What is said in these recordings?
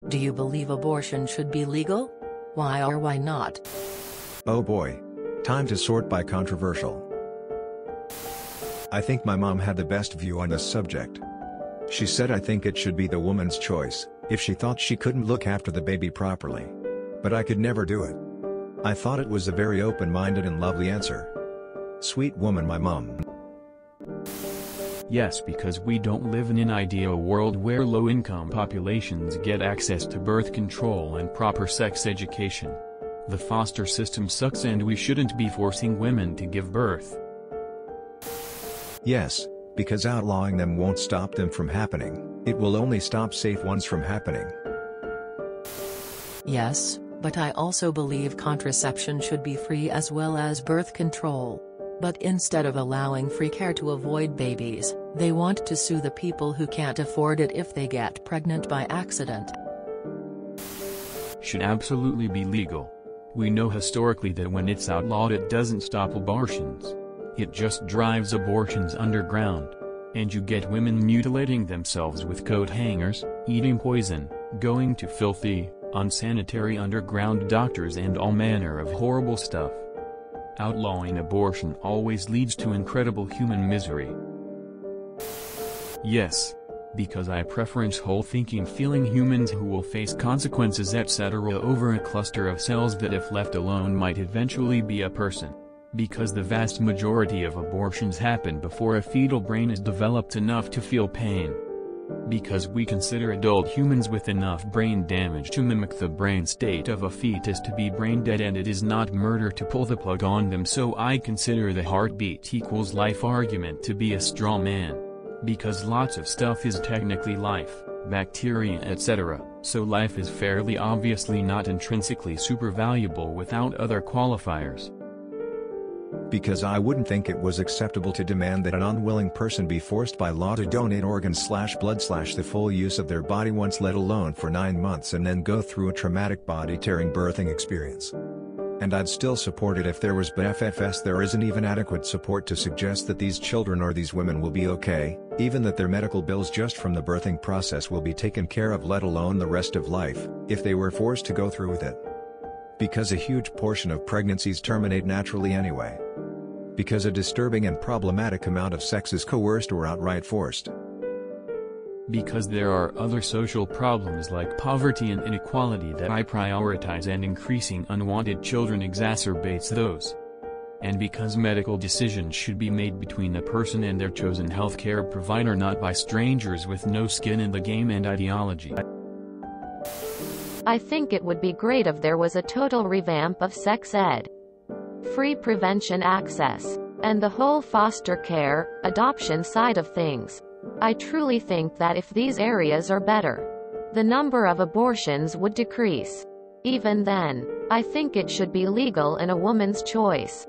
Do you believe abortion should be legal? Why or why not? Oh boy. Time to sort by controversial. I think my mom had the best view on this subject. She said I think it should be the woman's choice, if she thought she couldn't look after the baby properly. But I could never do it. I thought it was a very open-minded and lovely answer. Sweet woman, my mom. Yes, because we don't live in an ideal world where low-income populations get access to birth control and proper sex education. The foster system sucks and we shouldn't be forcing women to give birth. Yes, because outlawing them won't stop them from happening, it will only stop safe ones from happening. Yes, but I also believe contraception should be free as well as birth control. But instead of allowing free care to avoid babies, they want to sue the people who can't afford it if they get pregnant by accident. Should absolutely be legal. We know historically that when it's outlawed it doesn't stop abortions. It just drives abortions underground. And you get women mutilating themselves with coat hangers, eating poison, going to filthy, unsanitary underground doctors and all manner of horrible stuff. Outlawing abortion always leads to incredible human misery. Yes. Because I preference whole thinking feeling humans who will face consequences etc. over a cluster of cells that if left alone might eventually be a person. Because the vast majority of abortions happen before a fetal brain is developed enough to feel pain. Because we consider adult humans with enough brain damage to mimic the brain state of a fetus to be brain dead and it is not murder to pull the plug on them, so I consider the heartbeat equals life argument to be a straw man. Because lots of stuff is technically life, bacteria etc., so life is fairly obviously not intrinsically super valuable without other qualifiers. Because I wouldn't think it was acceptable to demand that an unwilling person be forced by law to donate organs/blood/ the full use of their body once, let alone for 9 months, and then go through a traumatic body-tearing birthing experience. And I'd still support it if there was, but FFS there isn't even adequate support to suggest that these children or these women will be okay, even that their medical bills just from the birthing process will be taken care of, let alone the rest of life, if they were forced to go through with it. Because a huge portion of pregnancies terminate naturally anyway. Because a disturbing and problematic amount of sex is coerced or outright forced. Because there are other social problems like poverty and inequality that I prioritize, and increasing unwanted children exacerbates those. And because medical decisions should be made between a person and their chosen healthcare provider, not by strangers with no skin in the game and ideology. I think it would be great if there was a total revamp of sex ed. Free prevention access. And the whole foster care, adoption side of things. I truly think that if these areas are better, the number of abortions would decrease. Even then, I think it should be legal and a woman's choice.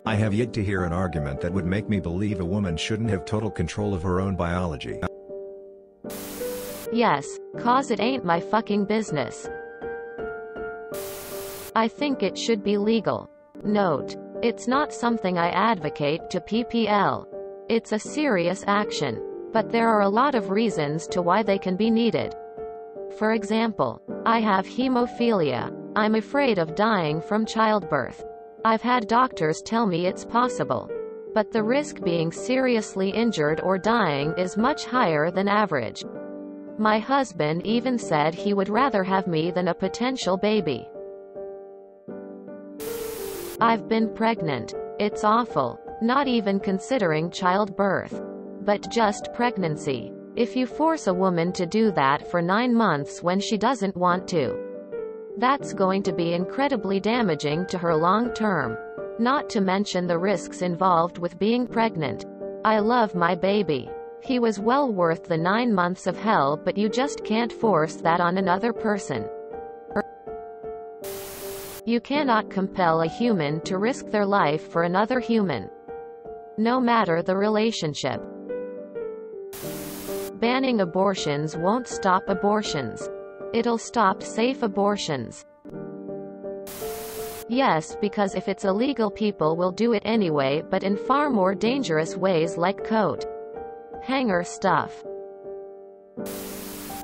I have yet to hear an argument that would make me believe a woman shouldn't have total control of her own biology. Yes, 'cause it ain't my fucking business. I think it should be legal. Note, it's not something I advocate to PPL. It's a serious action. But there are a lot of reasons to why they can be needed. For example, I have hemophilia. I'm afraid of dying from childbirth. I've had doctors tell me it's possible. But the risk being seriously injured or dying is much higher than average. My husband even said he would rather have me than a potential baby. I've been pregnant. It's awful. Not even considering childbirth. But just pregnancy. If you force a woman to do that for 9 months when she doesn't want to, that's going to be incredibly damaging to her long term. Not to mention the risks involved with being pregnant. I love my baby. He was well worth the 9 months of hell, but you just can't force that on another person. You cannot compel a human to risk their life for another human. No matter the relationship. Banning abortions won't stop abortions. It'll stop safe abortions. Yes, because if it's illegal, people will do it anyway, but in far more dangerous ways like coat hanger stuff.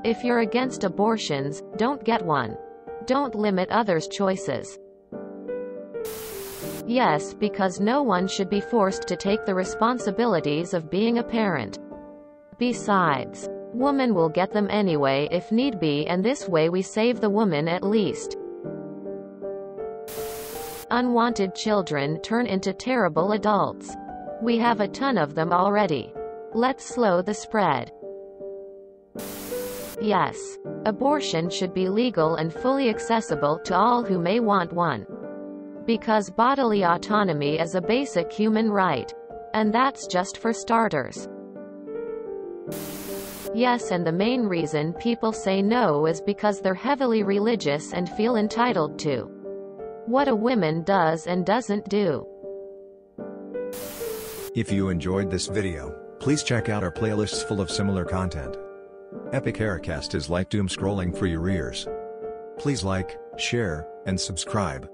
If you're against abortions, don't get one. Don't limit others' choices. Yes, because no one should be forced to take the responsibilities of being a parent. Besides, woman will get them anyway if need be, and this way we save the woman at least. Unwanted children turn into terrible adults. We have a ton of them already. Let's slow the spread. Yes, abortion should be legal and fully accessible to all who may want one. Because bodily autonomy is a basic human right. And that's just for starters. Yes, and the main reason people say no is because they're heavily religious and feel entitled to what a woman does and doesn't do. If you enjoyed this video, please check out our playlists full of similar content. Epic Aircast is like doom scrolling for your ears. Please like, share, and subscribe.